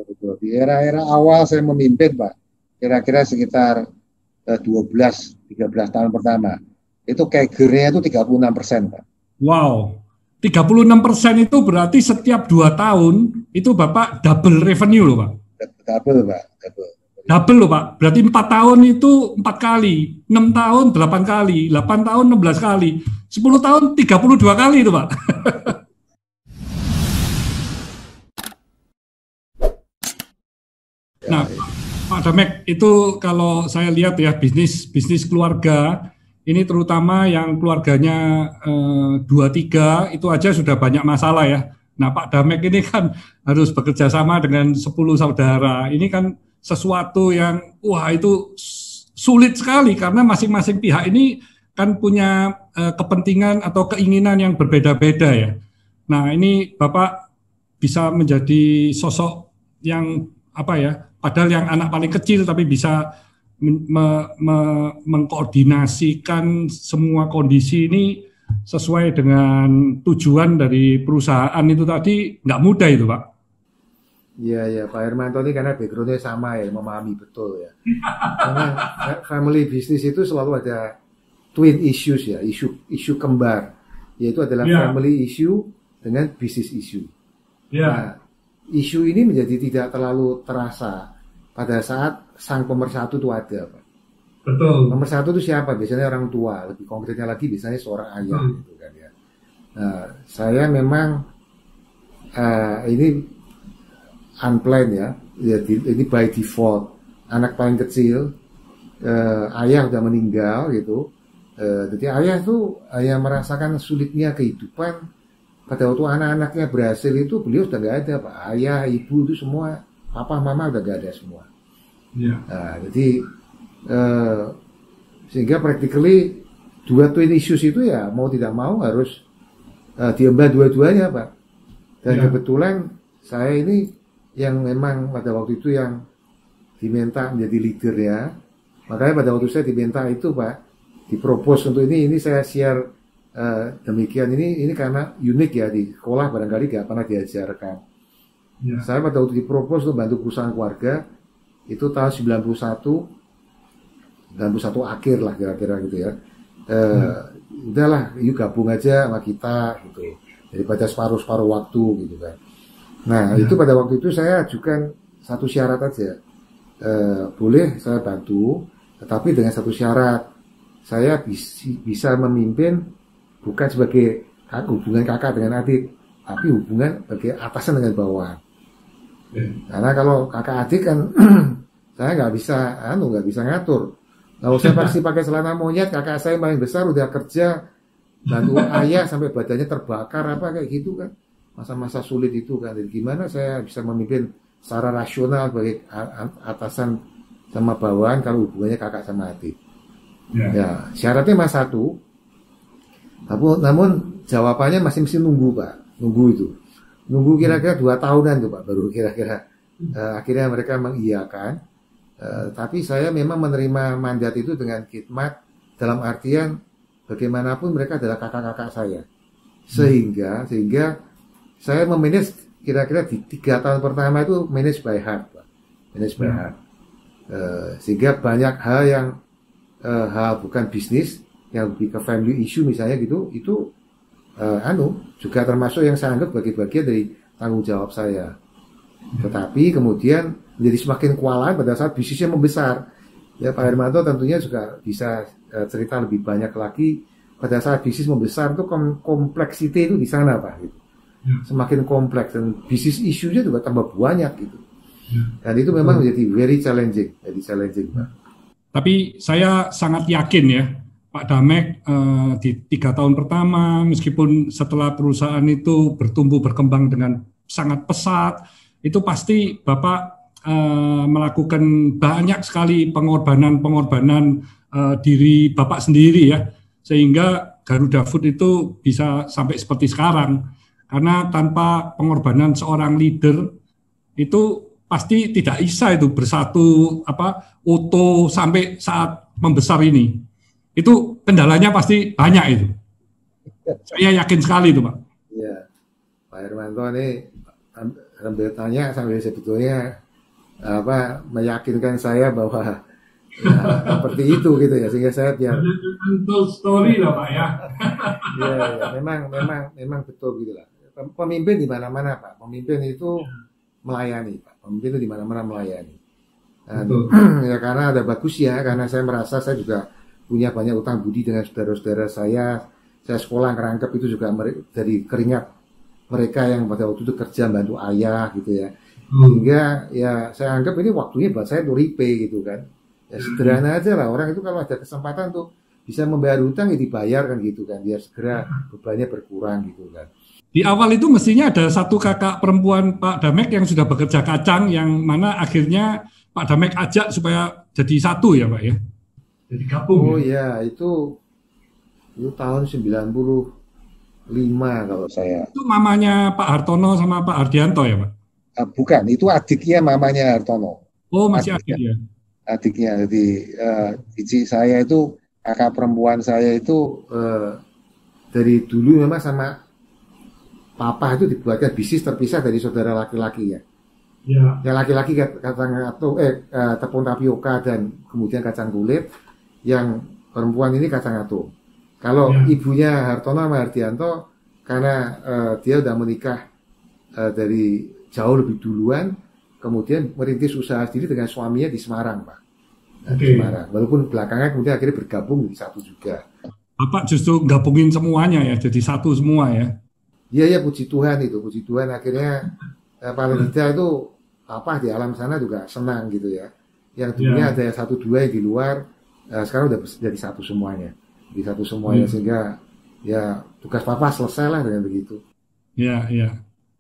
betul. Di era-era awal saya memimpin, Pak, kira-kira sekitar 12-13 tahun pertama, itu CAGR-nya itu 36%, Pak. Wow, 36% itu berarti setiap 2 tahun itu Bapak double revenue loh Pak. Double, Pak, double. Double loh Pak, berarti 4 tahun itu 4 kali, 6 tahun 8 kali, 8 tahun 16 kali, 10 tahun 32 kali itu Pak. Nah, Pak Damek, itu kalau saya lihat ya bisnis keluarga, ini terutama yang keluarganya 2-3 itu aja sudah banyak masalah ya. Nah, Pak Damek ini kan harus bekerja sama dengan 10 saudara. Ini kan sesuatu yang wah itu sulit sekali karena masing-masing pihak ini kan punya kepentingan atau keinginan yang berbeda-beda ya. Nah, ini Bapak bisa menjadi sosok yang apa ya? Padahal yang anak paling kecil tapi bisa mengkoordinasikan semua kondisi ini sesuai dengan tujuan dari perusahaan itu tadi nggak mudah itu Pak. Iya ya Pak Hermanto ini karena backgroundnya sama ya, memahami betul ya. Karena family business itu selalu ada twin issues ya, isu kembar, yaitu adalah family issue dengan business issue. Nah, isu ini menjadi tidak terlalu terasa pada saat sang pemersatu itu ada, Pak. Betul. Pemersatu itu siapa? Biasanya orang tua. Lebih konkretnya lagi, biasanya seorang ayah, gitu kan ya. Nah, saya memang ini unplanned ya. Ini by default. Anak paling kecil, ayah udah meninggal gitu. Jadi ayah tuh hanya merasakan sulitnya kehidupan. Pada waktu anak-anaknya berhasil itu beliau sudah nggak ada, Pak. Ayah, ibu itu semua, papa, mama udah nggak ada semua. Nah, jadi sehingga practically dua twin issues itu ya mau tidak mau harus diemban dua-duanya, Pak. Dan kebetulan saya ini yang memang pada waktu itu yang diminta menjadi leadernya. Makanya pada waktu saya diminta itu, Pak, dipropose untuk ini saya share demikian. Ini karena unik ya, di sekolah barangkali gak pernah diajarkan. Saya pada waktu dipropose untuk bantu perusahaan keluarga itu tahun 91 akhir lah kira-kira gitu ya. Udahlah, yuk gabung aja sama kita gitu, daripada separuh waktu gitu kan. Nah itu pada waktu itu saya ajukan satu syarat aja, boleh saya bantu, tetapi dengan satu syarat, saya bisa memimpin bukan sebagai hubungan kakak dengan adik, tapi hubungan sebagai atasan dengan bawahan. Karena kalau kakak adik kan saya nggak bisa ngatur. Kalau saya pasti pakai celana monyet, kakak saya yang paling besar udah kerja bantu ayah sampai badannya terbakar apa kayak gitu kan, masa-masa sulit itu kan. Jadi gimana saya bisa memimpin secara rasional sebagai atasan sama bawahan kalau hubungannya kakak sama adik? Ya syaratnya mas satu. Namun jawabannya masih mesti nunggu, Pak. Nunggu kira-kira 2 tahunan tuh, Pak, baru kira-kira akhirnya mereka mengiyakan. Tapi saya memang menerima mandat itu dengan khidmat, dalam artian bagaimanapun mereka adalah kakak-kakak saya. Sehingga saya memanage kira-kira di 3 tahun pertama itu manage by heart, Pak. Manage by heart. Sehingga banyak hal yang hal bukan bisnis, yang lebih ke family issue misalnya gitu, itu juga termasuk yang saya anggap bagi bagian dari tanggung jawab saya. Tetapi kemudian menjadi semakin kewalahan pada saat bisnisnya membesar. Ya Pak Hermanto tentunya juga bisa cerita lebih banyak lagi pada saat bisnis membesar itu kompleksiti itu di sana, Pak. Gitu. Semakin kompleks dan bisnis isunya juga tambah banyak gitu. Dan itu memang menjadi very challenging, Pak. Tapi saya sangat yakin ya, Pak Damek di 3 tahun pertama, meskipun setelah perusahaan itu bertumbuh berkembang dengan sangat pesat, itu pasti Bapak melakukan banyak sekali pengorbanan diri Bapak sendiri ya, sehingga Garuda Food itu bisa sampai seperti sekarang. Karena tanpa pengorbanan seorang leader itu pasti tidak bisa itu bersatu utuh sampai saat membesar ini. Itu kendalanya pasti banyak itu. Saya yakin sekali itu, Pak. Iya, Pak Hermanto ini sambil tanya sambil sebetulnya meyakinkan saya bahwa ya, seperti itu gitu ya, sehingga saya biar story lah Pak ya. ya, memang betul gitu lah. Pemimpin di mana-mana Pak, pemimpin itu melayani Pak, pemimpin itu di mana-mana melayani. Dan, ya karena ada bagus ya, karena saya merasa saya juga punya banyak utang budi dengan saudara-saudara saya sekolah ngerangkep itu juga dari keringat mereka yang pada waktu itu kerja bantu ayah gitu ya. Sehingga ya saya anggap ini waktunya buat saya untuk repay gitu kan. Ya sederhana aja lah, orang itu kalau ada kesempatan tuh bisa membayar hutang ya dibayar kan gitu kan, biar segera bebannya berkurang gitu kan. Di awal itu mestinya ada satu kakak perempuan Pak Damek yang sudah bekerja kacang, yang mana akhirnya Pak Damek ajak supaya jadi satu ya Pak ya? Jadi gabung. Oh ya, itu tahun 95 kalau saya. Itu mamanya Pak Hartono sama Pak Ardianto ya Pak? Bukan, itu adiknya mamanya Hartono. Oh masih adik ya? Adiknya, jadi iji saya itu, kakak perempuan saya itu dari dulu memang sama papa itu dibuatkan bisnis terpisah dari saudara laki-laki ya. Ya. Yang laki-laki kacang atau tepung tapioka dan kemudian kacang kulit, yang perempuan ini kacang atom. Kalau ibunya Hartono sama Hardianto, karena dia udah menikah dari jauh lebih duluan, kemudian merintis usaha sendiri dengan suaminya di Semarang, Pak. Di Semarang. Walaupun belakangan kemudian akhirnya bergabung di satu juga. Bapak justru gabungin semuanya ya, jadi satu semua ya? Iya, puji Tuhan itu. Puji Tuhan akhirnya paling tidak itu apa di alam sana juga senang gitu ya. Yang dunia ada satu dua yang di luar, sekarang udah jadi satu semuanya. Di satu semuanya sehingga ya tugas papa selesai lah dengan begitu. Iya, iya.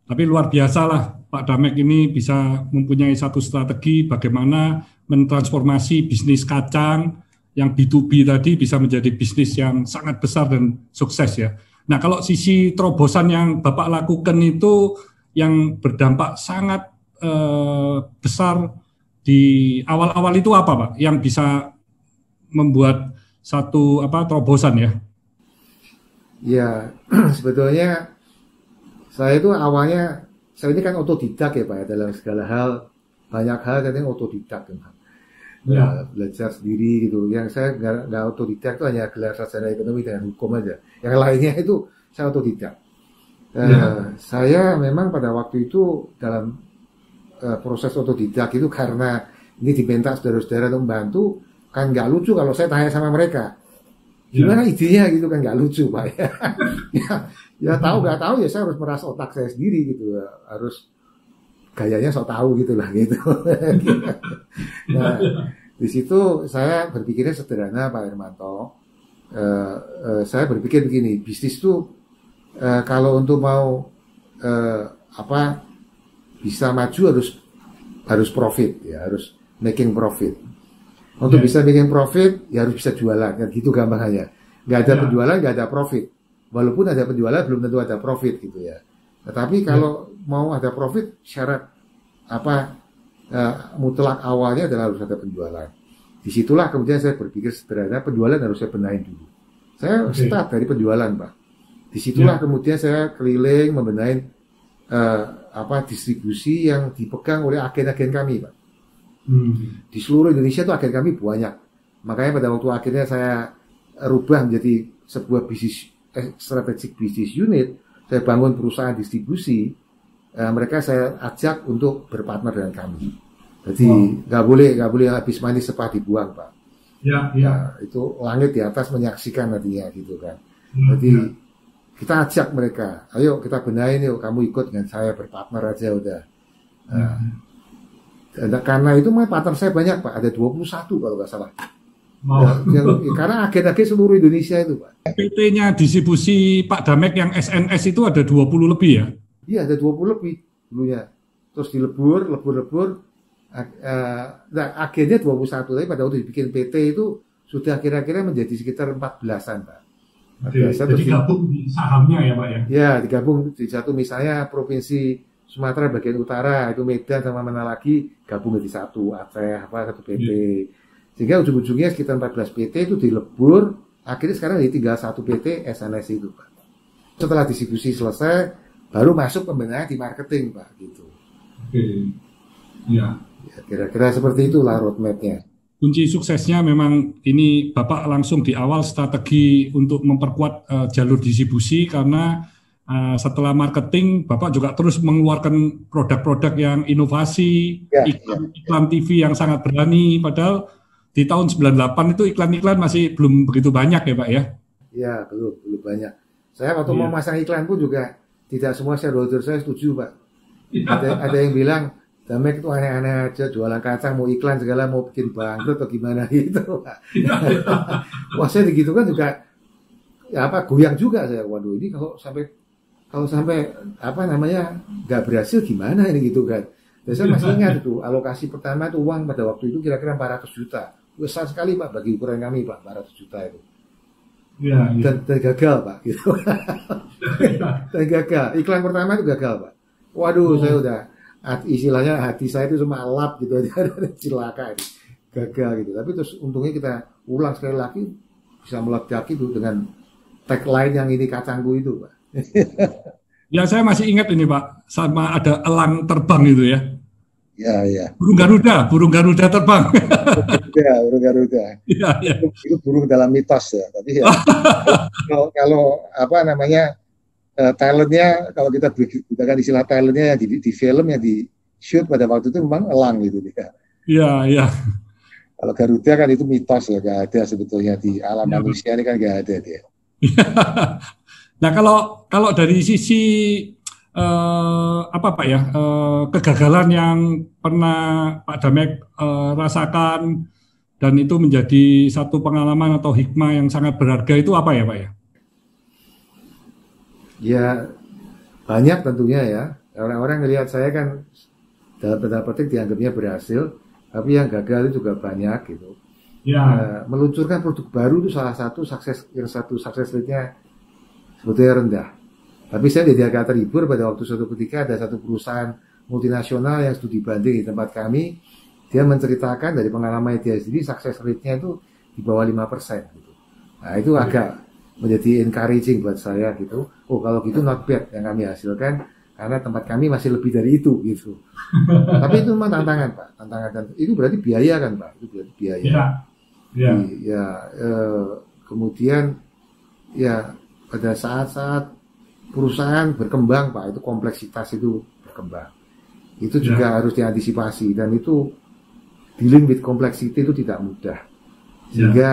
Tapi luar biasa lah Pak Damek ini bisa mempunyai satu strategi bagaimana mentransformasi bisnis kacang yang B2B tadi bisa menjadi bisnis yang sangat besar dan sukses ya. Nah kalau sisi terobosan yang Bapak lakukan itu yang berdampak sangat besar di awal-awal itu apa Pak? Yang bisa membuat satu terobosan ya? Ya sebetulnya saya itu awalnya, saya ini kan otodidak ya Pak ya, dalam segala hal, banyak hal katanya otodidak kan. Ya, belajar sendiri gitu. Yang saya nggak otodidak itu hanya gelar sarjana ekonomi dengan hukum aja. Yang lainnya itu saya otodidak. Saya memang pada waktu itu dalam proses otodidak itu karena ini diminta saudara-saudara untuk membantu, kan nggak lucu kalau saya tanya sama mereka. Gimana idenya gitu kan, nggak lucu Pak ya. Ya tahu nggak tahu ya saya harus merasa otak saya sendiri gitu, harus gayanya sok tahu gitulah gitu. Nah di situ saya berpikirnya sederhana Pak Hermanto. Saya berpikir begini, bisnis itu kalau untuk mau bisa maju harus profit ya, harus making profit. Untuk bisa making profit ya harus bisa jualan kan gitu gampangnya. Nggak ada penjualan nggak ada profit. Walaupun ada penjualan belum tentu ada profit gitu ya. Tetapi kalau mau ada profit, syarat mutlak awalnya adalah harus ada penjualan. Disitulah kemudian saya berpikir sederhana, penjualan harus saya benahin dulu. Saya start dari penjualan Pak. Disitulah kemudian saya keliling membenahin distribusi yang dipegang oleh agen-agen kami Pak. Di seluruh Indonesia itu agen kami banyak. Makanya pada waktu akhirnya saya rubah menjadi sebuah bisnis strategic business unit, saya bangun perusahaan distribusi, mereka saya ajak untuk berpartner dengan kami. Jadi nggak boleh habis manis sepah dibuang Pak. Ya, itu langit di atas menyaksikan nantinya gitu kan. Jadi kita ajak mereka, ayo kita benahin yuk, kamu ikut dengan saya berpartner aja udah. Karena itu partner saya banyak Pak, ada 21 kalau nggak salah. Karena agen-agen seluruh Indonesia itu Pak. PT-nya distribusi Pak Damek yang SNS itu ada 20 lebih ya? Iya ada 20 lebih dulunya. Terus dilebur. Agennya 21, tapi pada waktu dibikin PT itu sudah kira-kira menjadi sekitar 14-an Pak. Jadi gabung di sahamnya ya Pak ya? Ya, digabung di satu misalnya Provinsi Sumatera bagian utara, itu Medan sama mana lagi, gabung jadi satu Aceh, satu PT. Sehingga ujung-ujungnya sekitar 14 PT itu dilebur, akhirnya sekarang tinggal satu PT SNS itu Pak. Setelah distribusi selesai, baru masuk pembenahan di marketing Pak gitu. Oke. Ya. Ya, kira-kira seperti itulah roadmap-nya. Kunci suksesnya memang ini Bapak langsung di awal strategi untuk memperkuat jalur distribusi, karena setelah marketing Bapak juga terus mengeluarkan produk-produk yang inovasi, Ya, iklan TV yang sangat berani, padahal di tahun 98 itu iklan-iklan masih belum begitu banyak ya Pak ya? Ya, belum banyak. Saya waktu mau masang iklan pun juga tidak semua shareholder saya setuju, Pak. Ada yang bilang, Damek itu aneh-aneh aja, jualan kacang, mau iklan segala, mau bikin bangkrut atau gimana gitu, Pak. Wah, saya begitu kan juga, ya apa, goyang juga saya. Waduh, ini kalau sampai apa namanya nggak berhasil gimana ini gitu kan. Dan saya masih ingat itu, alokasi pertama itu uang pada waktu itu kira-kira 400 juta. Besar sekali Pak bagi ukuran kami Pak, 400 juta itu. Ya, dan gagal Pak gitu. Dan gagal. Iklan pertama itu gagal Pak. Waduh, saya udah istilahnya hati saya itu cuma lap gitu aja, cilaka ini. Gagal gitu. Tapi terus untungnya kita ulang sekali lagi, bisa meledak itu dengan tagline yang ini kacangku itu Pak. Ya, saya masih ingat ini Pak, sama ada elang terbang itu ya. Ya. Burung Garuda terbang. Ya, burung Garuda. Ya. Itu burung dalam mitos ya. Tapi ya, kalau apa namanya talentnya, kalau kita gunakan istilah talentnya di film yang di shoot pada waktu itu memang elang gitu ya. Iya. Kalau Garuda kan itu mitos ya, nggak ada sebetulnya di alam manusia ini kan nggak ada dia. Nah, kalau dari sisi apa Pak ya, kegagalan yang pernah Pak Damek rasakan dan itu menjadi satu pengalaman atau hikmah yang sangat berharga, itu apa ya Pak ya? Ya banyak tentunya ya. Orang-orang ngelihat saya kan dalam tanda petik dianggapnya berhasil, tapi yang gagal itu juga banyak gitu. Ya. Meluncurkan produk baru itu salah satu sukses rate-nya sebetulnya rendah. Tapi saya jadi agak terhibur pada waktu suatu ketika ada satu perusahaan multinasional yang studi banding di tempat kami. Dia menceritakan dari pengalaman dia sendiri sukses rate-nya itu di bawah 5% gitu. Nah itu agak menjadi encouraging buat saya gitu. Oh kalau gitu not bad yang kami hasilkan, karena tempat kami masih lebih dari itu gitu. Tapi itu memang tantangan Pak, tantangan itu berarti biaya kan Pak, itu berarti biaya. Ya. Kemudian ya pada saat-saat perusahaan berkembang Pak, itu kompleksitas itu berkembang. Itu juga harus diantisipasi, dan itu dealing with complexity itu tidak mudah. Sehingga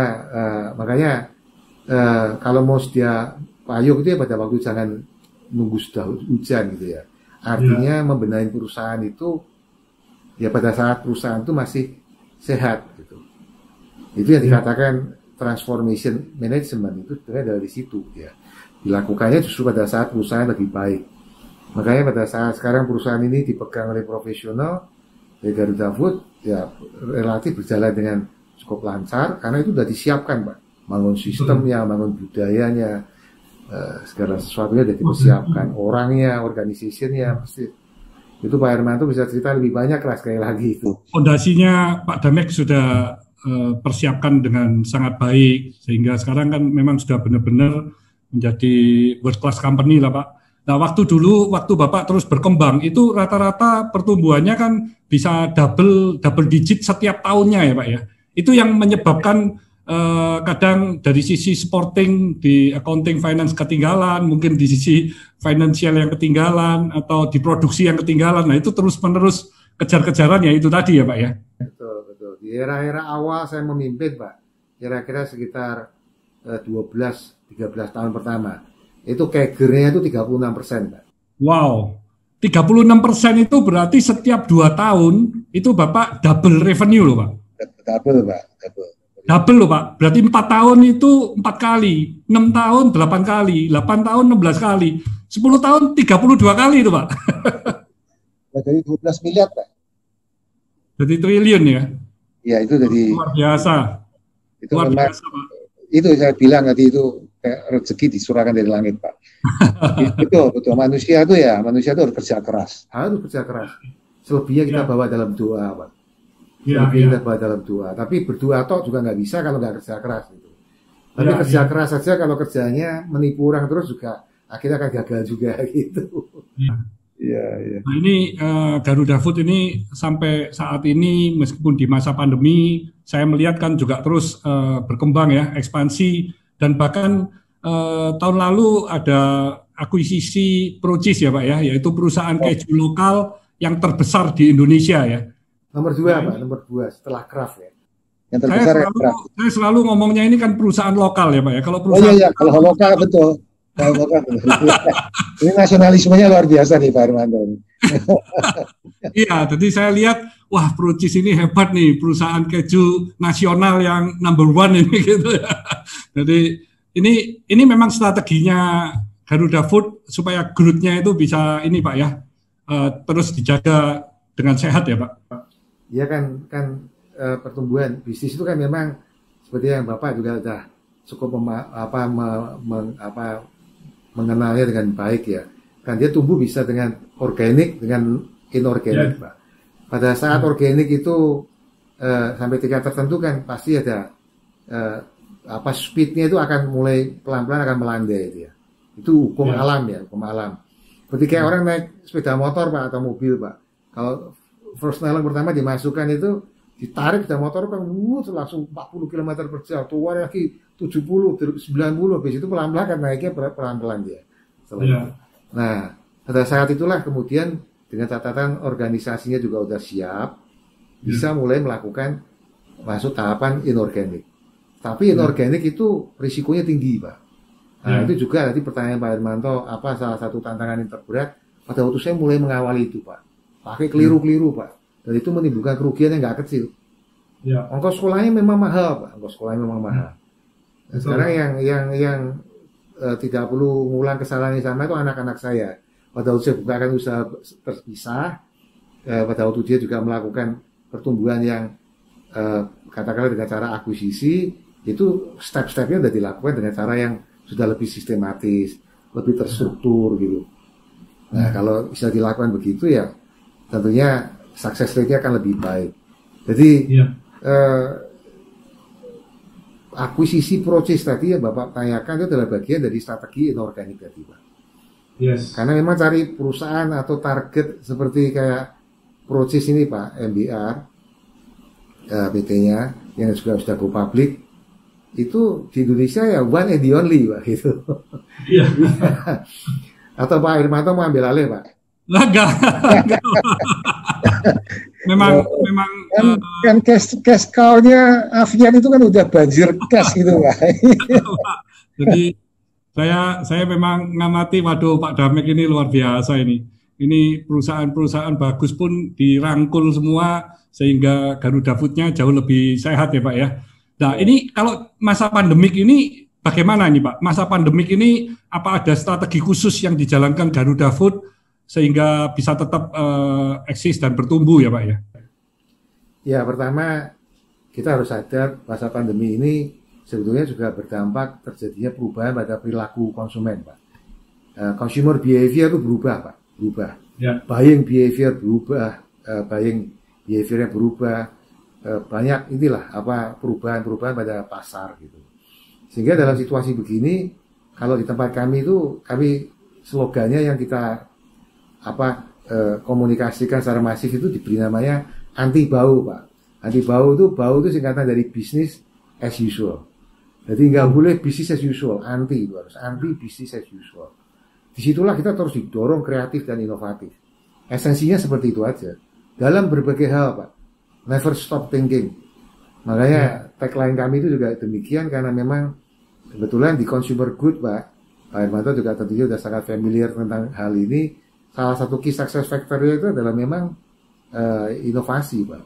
makanya kalau mau sedia payung itu ya pada waktu jangan nunggu sudah hujan gitu ya. Artinya membenahi perusahaan itu ya pada saat perusahaan itu masih sehat gitu. Itu yang dikatakan transformation management itu sebenarnya dari situ ya. Dilakukannya justru pada saat perusahaan lebih baik. Makanya pada saat sekarang perusahaan ini dipegang oleh profesional, Garuda Food ya relatif berjalan dengan cukup lancar karena itu sudah disiapkan Pak. Bangun sistemnya, bangun budayanya, segala sesuatunya sudah dipersiapkan. Orangnya, organisasinya pasti. Itu Pak Hermanto bisa cerita lebih banyak lah sekali lagi itu. Fondasinya Pak Damek sudah persiapkan dengan sangat baik, sehingga sekarang kan memang sudah benar-benar menjadi world class company lah Pak. Nah waktu Bapak terus berkembang itu rata-rata pertumbuhannya kan bisa double digit setiap tahunnya ya Pak ya. Itu yang menyebabkan kadang dari sisi sporting di accounting finance ketinggalan, mungkin di sisi financial yang ketinggalan, atau di produksi yang ketinggalan. Nah itu terus-menerus kejar-kejaran ya itu tadi ya Pak ya. Betul. Di era-era awal saya memimpin Pak, kira-kira sekitar 12-13 tahun pertama, itu CAGR-nya itu 36% Pak. Wow, 36% itu berarti setiap 2 tahun itu Bapak double revenue loh Pak. Double Pak, Double loh Pak, berarti 4 tahun itu 4 kali, 6 tahun 8 kali, 8 tahun 16 kali, 10 tahun 32 kali itu Pak. Jadi 12 miliar Pak. Jadi triliun ya? Ya itu jadi luar biasa. Itu luar biasa Pak. Itu saya bilang tadi itu kayak rezeki disurahkan dari langit Pak. Betul. Manusia itu harus kerja keras. Harus kerja keras. Selebihnya kita bawa dalam doa Pak. Kita bawa dalam doa. Tapi berdoa toh juga nggak bisa kalau nggak kerja keras gitu. Tapi kerja keras saja kalau kerjanya menipu orang terus juga akhirnya akan gagal juga gitu. Iya, iya. Nah ini Garuda Food ini sampai saat ini meskipun di masa pandemi saya melihat kan juga terus berkembang ya, ekspansi dan bahkan tahun lalu ada akuisisi Procis ya Pak ya, yaitu perusahaan Oh, keju lokal yang terbesar di Indonesia ya. Nomor dua, Nah Pak, ini nomor dua setelah Kraft ya. yang saya terbesar ya, selalu Pak. saya selalu ngomongnya ini kan perusahaan lokal ya Pak ya. Kalau Oh iya, perusahaan iya. lokal, Kalau lokal betul. Kalau lokal betul. Ini nasionalismenya luar biasa nih Pak Hermanto. iya, jadi saya lihat, wah Procis ini hebat nih, perusahaan keju nasional yang number one ini gitu ya. Jadi ini memang strateginya Garuda Food supaya growth-nya itu bisa ini Pak ya, terus dijaga dengan sehat ya Pak. Iya kan pertumbuhan bisnis itu kan memang seperti yang Bapak juga sudah cukup mengenalnya dengan baik ya. Kan dia tumbuh bisa dengan organik dengan inorganik, Pak. Pada saat organik itu sampai tingkat tertentu kan pasti ada speednya itu akan mulai pelan-pelan akan melandai itu ya. Itu hukum alam ya, hukum alam. Seperti kayak orang naik sepeda motor Pak atau mobil Pak. Kalau first nailer pertama dimasukkan itu ditarik sepeda motor kan langsung 40 km per jam, keluar lagi 70, 90, habis itu pelan-pelan kan naiknya pelan-pelan dia. Nah, pada saat itulah kemudian dengan catatan organisasinya juga udah siap, bisa mulai melakukan masuk tahapan inorganik. Tapi inorganik itu risikonya tinggi, Pak. Nah, itu juga nanti pertanyaan Pak Hermanto, apa salah satu tantangan yang terberat pada waktu saya mulai mengawali itu, Pak. Pakai keliru-keliru, Pak. Dan itu menimbulkan kerugian yang nggak kecil. Ongkos sekolahnya memang mahal, Pak. Ongkos sekolahnya memang mahal. Nah, sekarang yang tidak perlu mengulang kesalahan yang sama itu anak-anak saya. Pada waktu saya bukakan usaha terpisah, pada waktu dia juga melakukan pertumbuhan yang katakanlah dengan cara akuisisi, itu step-stepnya sudah dilakukan dengan cara yang sudah lebih sistematis, lebih terstruktur gitu. Nah, kalau bisa dilakukan begitu ya, tentunya success rate-nya akan lebih baik. Jadi akuisisi Procis tadi yang Bapak tanyakan itu adalah bagian dari strategi inorganik tadi, Pak. Karena memang cari perusahaan atau target seperti kayak Procis ini Pak, MBR, PT-nya yang juga sudah go public, itu di Indonesia ya one and the only Pak gitu. Atau Pak Hermanto mau ambil alih Pak? Enggak. memang kan cash cow-nya Avian itu kan udah banjir cash gitu Pak. Jadi saya memang ngamati, waduh Pak Damek ini luar biasa ini. Ini perusahaan-perusahaan bagus pun dirangkul semua sehingga Garuda Food-nya jauh lebih sehat ya Pak ya. Nah ini kalau masa pandemik ini bagaimana nih Pak? Masa pandemik ini apa ada strategi khusus yang dijalankan Garuda Food sehingga bisa tetap eksis dan bertumbuh ya Pak ya? Ya pertama kita harus sadar masa pandemi ini sebetulnya juga berdampak terjadinya perubahan pada perilaku konsumen Pak. Consumer behavior itu berubah Pak, berubah. Buying behavior berubah, buying behaviornya berubah, banyak inilah perubahan-perubahan pada pasar gitu. Sehingga dalam situasi begini, kalau di tempat kami itu kami slogannya yang kita komunikasikan secara masif itu diberi namanya anti bau Pak. Anti bau itu singkatan dari business as usual. Jadi nggak boleh business as usual, itu harus anti business as usual. Disitulah kita terus didorong kreatif dan inovatif. Esensinya seperti itu aja. Dalam berbagai hal Pak, never stop thinking. Makanya tagline kami itu juga demikian karena memang kebetulan di consumer good Pak Hermanto juga tentunya sudah sangat familiar tentang hal ini. Salah satu key success factor-nya itu adalah memang inovasi Pak.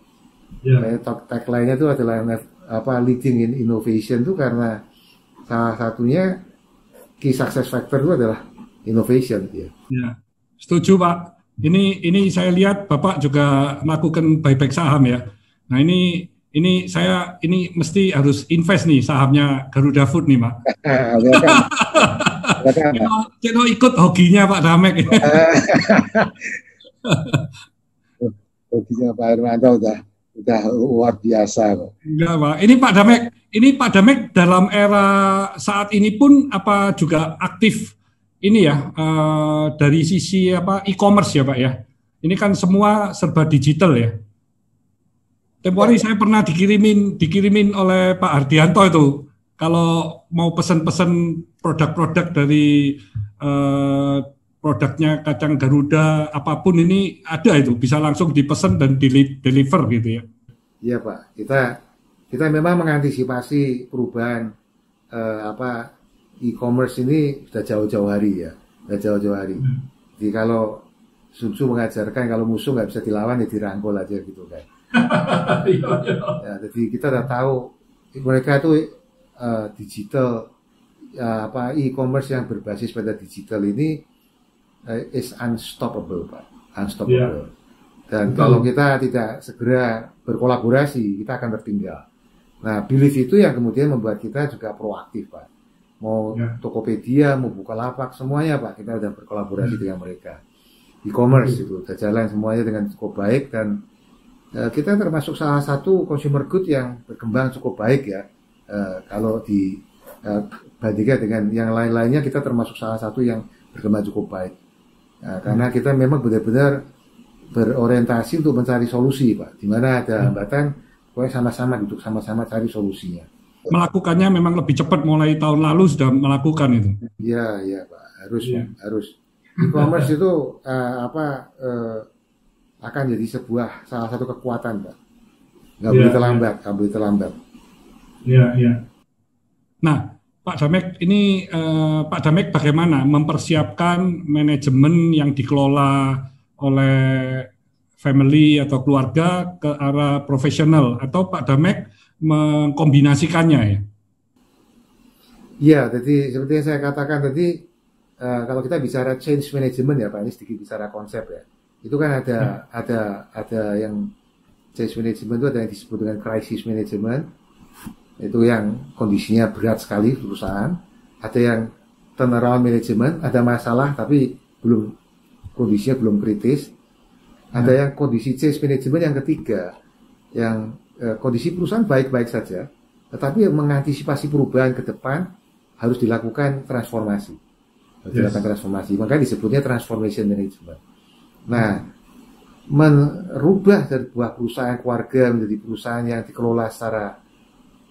Tagline-nya itu adalah leading in innovation itu karena salah satunya key success factor itu adalah innovation ya. Setuju Pak. Ini saya lihat Bapak juga melakukan buyback saham ya. Nah ini saya mesti harus invest nih sahamnya Garuda Food nih Pak. Cino ikut hokinya Pak Damek. Hokinya Pak Hermanto udah luar biasa Pak. Enggak Pak. Ini Pak Damek dalam era saat ini pun apa juga aktif ini ya dari sisi apa e-commerce ya Pak ya. Ini kan semua serba digital ya. Tempo hari saya pernah dikirimin oleh Pak Hardianto itu kalau mau pesan-pesan produk-produk dari eh, produknya kacang Garuda apapun ini ada itu bisa langsung dipesan dan deliver gitu ya. Iya Pak, kita memang mengantisipasi perubahan apa e-commerce ini sudah jauh-jauh hari ya, sudah jauh-jauh hari. Jadi kalau Sun Tzu mengajarkan kalau musuh nggak bisa dilawan ya dirangkul aja gitu kan. Ya, jadi kita udah tahu mereka itu digital apa e-commerce yang berbasis pada digital ini is unstoppable Pak, unstoppable. Dan kalau kita tidak segera berkolaborasi, kita akan tertinggal. Nah, belief itu yang kemudian membuat kita juga proaktif Pak. Mau Tokopedia, mau Bukalapak, semuanya Pak, kita sudah berkolaborasi dengan mereka. E-commerce itu sudah jalan semuanya dengan cukup baik dan kita termasuk salah satu consumer good yang berkembang cukup baik ya. Kalau dibandingkan dengan yang lain-lainnya, kita termasuk salah satu yang berkembang cukup baik. Karena kita memang benar-benar berorientasi untuk mencari solusi, Pak. Di mana ada hambatan, pokoknya sama-sama duduk sama-sama cari solusinya. Melakukannya memang lebih cepat mulai tahun lalu sudah melakukan itu. Iya, Pak. Harus. E-commerce itu akan jadi salah satu kekuatan, Pak. Nggak boleh terlambat. Iya. Nah, Pak Damek, ini Pak Damek bagaimana mempersiapkan manajemen yang dikelola oleh family atau keluarga ke arah profesional, atau Pak Damek mengkombinasikannya ya? Iya, jadi seperti yang saya katakan tadi, kalau kita bicara change management ya Pak, ini sedikit bicara konsep ya. Itu kan ada yang change management itu ada yang disebut dengan crisis management. Itu yang kondisinya berat sekali perusahaan. Ada yang turnaround management, ada masalah tapi kondisinya belum kritis. Ada yang kondisi change management yang ketiga, yang kondisi perusahaan baik-baik saja, tetapi mengantisipasi perubahan ke depan harus dilakukan transformasi. Makanya disebutnya transformation management. Nah, merubah dari sebuah perusahaan keluarga menjadi perusahaan yang dikelola secara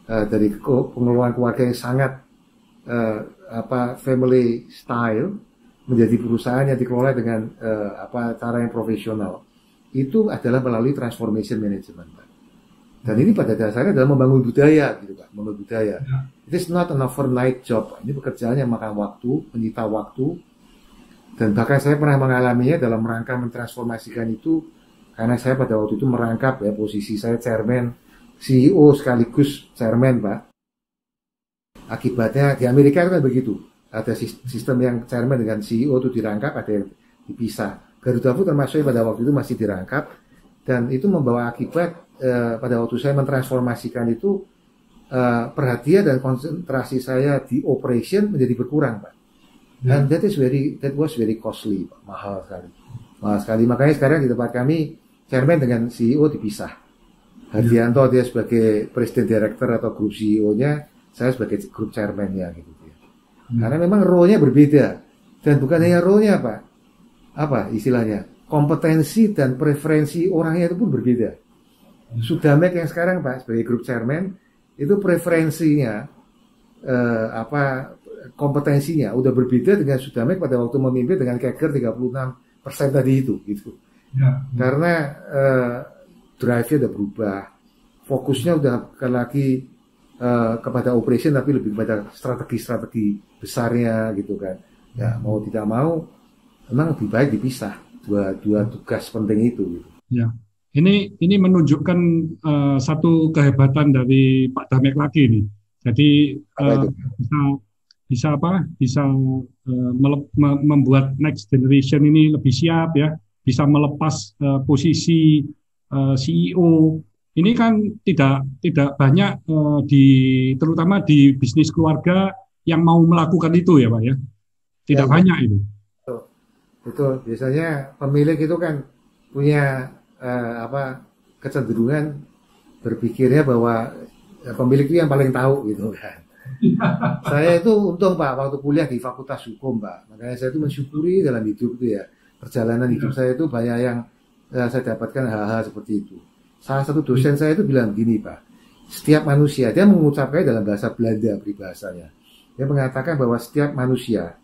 dari pengelolaan keluarga yang sangat family style menjadi perusahaan yang dikelola dengan cara yang profesional. Itu adalah melalui transformation management, Pak. Dan ini pada dasarnya adalah membangun budaya, gitu Pak, membangun budaya. It is not an overnight job, Pak. Ini pekerjaan yang makan waktu, menyita waktu, dan bahkan saya pernah mengalaminya dalam rangka mentransformasikan itu, karena saya pada waktu itu merangkap ya posisi saya chairman, CEO sekaligus chairman, Pak. Akibatnya di Amerika itu kan begitu, ada sistem yang chairman dengan CEO itu dirangkap, ada yang dipisah. Garuda Food termasuk pada waktu itu masih dirangkap, dan itu membawa akibat pada waktu saya mentransformasikan itu perhatian dan konsentrasi saya di operation menjadi berkurang, Pak. And that was very costly, Pak. Mahal sekali. Makanya sekarang di tempat kami chairman dengan CEO dipisah. Hardianto dia sebagai presiden director atau grup CEO-nya, saya sebagai grup chairman-nya gitu ya. Karena memang role-nya berbeda, dan bukan hanya role-nya, Pak. Apa istilahnya? Kompetensi dan preferensi orangnya itu pun berbeda. Sudamek yang sekarang Pak sebagai grup chairman itu preferensinya kompetensinya udah berbeda dengan Sudamek pada waktu memimpin dengan CAGR 36% tadi itu gitu. Karena drive-nya udah berubah, fokusnya udah bukan lagi kepada operation tapi lebih kepada strategi besarnya gitu kan. Ya mau tidak mau memang lebih baik dipisah dua tugas penting itu gitu. Ya. Ini menunjukkan satu kehebatan dari Pak Damek lagi nih. Jadi bisa membuat next generation ini lebih siap ya, bisa melepas posisi CEO. Ini kan tidak banyak terutama di bisnis keluarga yang mau melakukan itu ya Pak ya. Tidak banyak itu. Betul. Biasanya pemilik itu kan punya kecenderungan berpikirnya bahwa pemilik itu yang paling tahu gitu kan. Saya itu untung Pak, waktu kuliah di Fakultas Hukum Pak. Makanya saya itu mensyukuri dalam hidup itu ya. Perjalanan hidup saya itu banyak yang saya dapatkan hal-hal seperti itu. Salah satu dosen saya itu bilang gini Pak, setiap manusia, dia mengucapkan dalam bahasa Belanda peribahasanya. Dia mengatakan bahwa setiap manusia,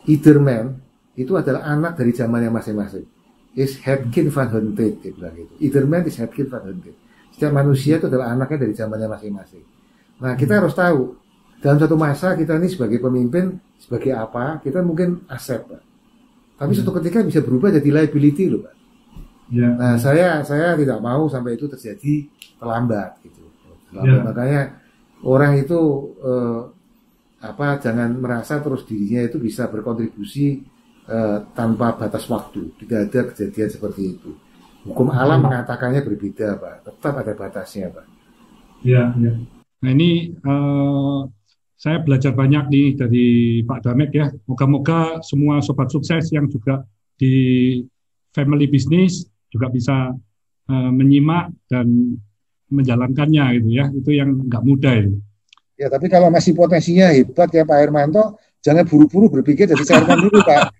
either man, itu adalah anak dari zamannya masing-masing. Is Hetkin van Hunted, dia bilang gitu. Either man is Hetkin van Hunted. Setiap manusia itu adalah anaknya dari zamannya masing-masing. Nah, kita harus tahu, dalam satu masa kita ini sebagai pemimpin, sebagai apa, kita mungkin aset, Pak. Tapi suatu ketika bisa berubah jadi liability loh, Pak. Ya. Nah, saya tidak mau sampai itu terjadi terlambat gitu. Ya. Makanya orang itu jangan merasa terus dirinya itu bisa berkontribusi tanpa batas waktu. Tidak ada kejadian seperti itu. Hukum alam mengatakannya berbeda, Pak. Tetap ada batasnya, Pak. Ya, ya. Nah ini saya belajar banyak nih dari Pak Damek ya. Moga-moga semua sobat sukses yang juga di family business juga bisa menyimak dan menjalankannya gitu ya. Itu yang nggak mudah itu. Ya, tapi kalau masih potensinya hebat ya Pak Hermanto, jangan buru-buru berpikir jadi chairman dulu Pak.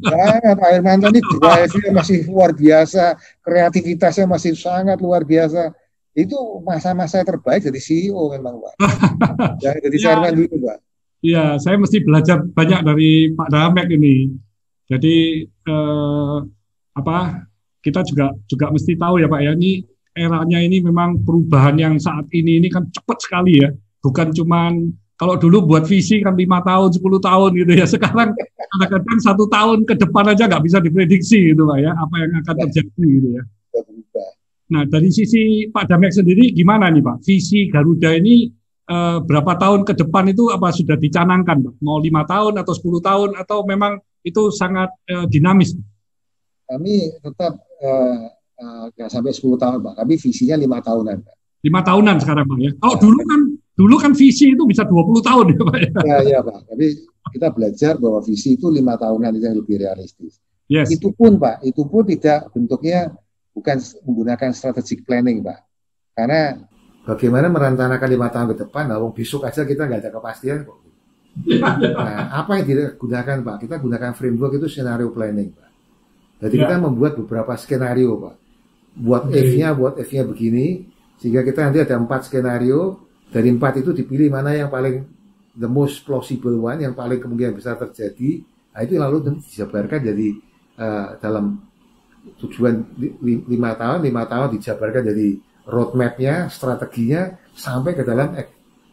Jangan, Pak Hermanto ini drive-nya masih luar biasa, kreativitasnya masih sangat luar biasa. Itu masa-masa terbaik jadi CEO memang Pak. Jangan jadi chairman dulu Pak. Iya, saya mesti belajar banyak dari Pak Damek ini. Jadi kita juga mesti tahu ya Pak ya, ini eranya ini memang perubahan yang saat ini kan cepat sekali ya. Bukan cuman kalau dulu buat visi kan 5 tahun, 10 tahun gitu ya. Sekarang kadang-kadang 1 tahun ke depan aja nggak bisa diprediksi gitu Pak ya, apa yang akan terjadi gitu ya. Nah, dari sisi Pak Damek sendiri gimana nih Pak? Visi Garuda ini berapa tahun ke depan itu apa sudah dicanangkan Pak? Mau 5 tahun atau 10 tahun atau memang itu sangat dinamis? Kami tetap nggak sampai 10 tahun Pak, tapi visinya 5 tahunan Pak. 5 tahunan sekarang Pak ya? Kalau dulu kan visi itu bisa 20 tahun ya Pak ya? Ya Pak, tapi kita belajar bahwa visi itu 5 tahunan itu yang lebih realistis. Yes. Itu pun Pak, itu pun tidak bentuknya bukan menggunakan strategic planning Pak. Karena bagaimana merencanakan 5 tahun ke depan, besok aja kita nggak ada kepastian kok. Nah, apa yang digunakan Pak? Kita gunakan framework itu scenario planning Pak. Jadi kita membuat beberapa skenario Pak. Buat F-nya begini, sehingga kita nanti ada 4 skenario. Dari 4 itu dipilih mana yang paling the most plausible one, yang paling kemungkinan besar terjadi. Nah, itu lalu dijabarkan jadi dalam tujuan 5 tahun dijabarkan jadi roadmap-nya, strateginya, sampai ke dalam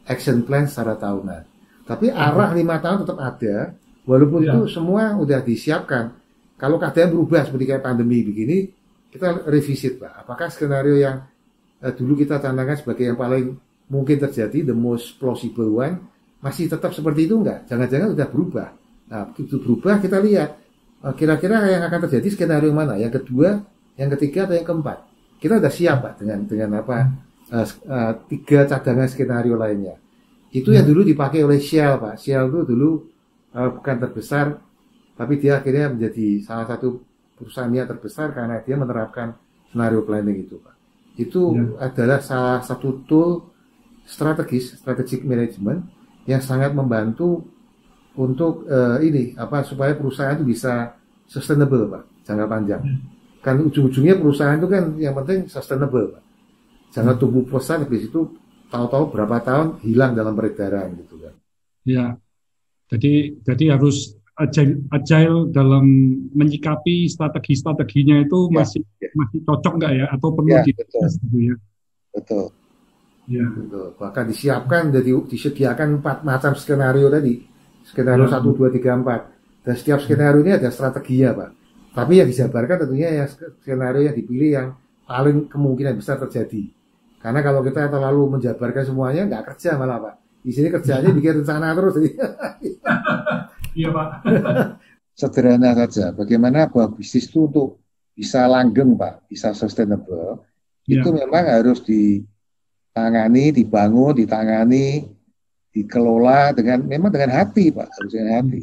action plan secara tahunan. Tapi arah 5 tahun tetap ada, walaupun itu semua udah disiapkan. Kalau keadaan berubah seperti kayak pandemi begini, kita revisit Pak. Apakah skenario yang dulu kita canangkan sebagai yang paling mungkin terjadi, the most plausible one, masih tetap seperti itu enggak? Jangan-jangan udah berubah. Nah, begitu berubah kita lihat kira-kira yang akan terjadi skenario mana? Yang kedua, yang ketiga, atau yang keempat? Kita udah siap Pak dengan apa 3 cadangan skenario lainnya. Itu yang dulu dipakai oleh Shell Pak. Shell itu dulu bukan terbesar, tapi dia akhirnya menjadi salah satu perusahaan yang terbesar karena dia menerapkan scenario planning itu Pak. Itu adalah salah satu tool strategic management yang sangat membantu untuk supaya perusahaan itu bisa sustainable Pak, jangka panjang. Kan ujung-ujungnya perusahaan itu kan yang penting sustainable Pak. Jangan tumbuh pesat habis itu tahu-tahu berapa tahun hilang dalam peredaran gitu kan. Ya. Jadi harus agile dalam menyikapi strategi-strateginya itu masih cocok nggak ya, atau perlu dites gitu ya. Betul. Ya. Betul. Bahkan disiapkan, disediakan 4 macam skenario tadi. Skenario 1, 2, 3, 4. Dan setiap skenario ini ada strateginya Pak. Tapi yang dijabarkan tentunya yang skenario yang dipilih yang paling kemungkinan besar terjadi. Karena kalau kita terlalu menjabarkan semuanya nggak kerja malah Pak. Di sini kerjanya bikin rencana terus. Iya Pak. Sederhana saja. Bagaimana bahwa bisnis itu untuk bisa langgeng Pak, bisa sustainable, itu memang harus ditangani, dibangun, dikelola dengan hati Pak, harus dengan hati.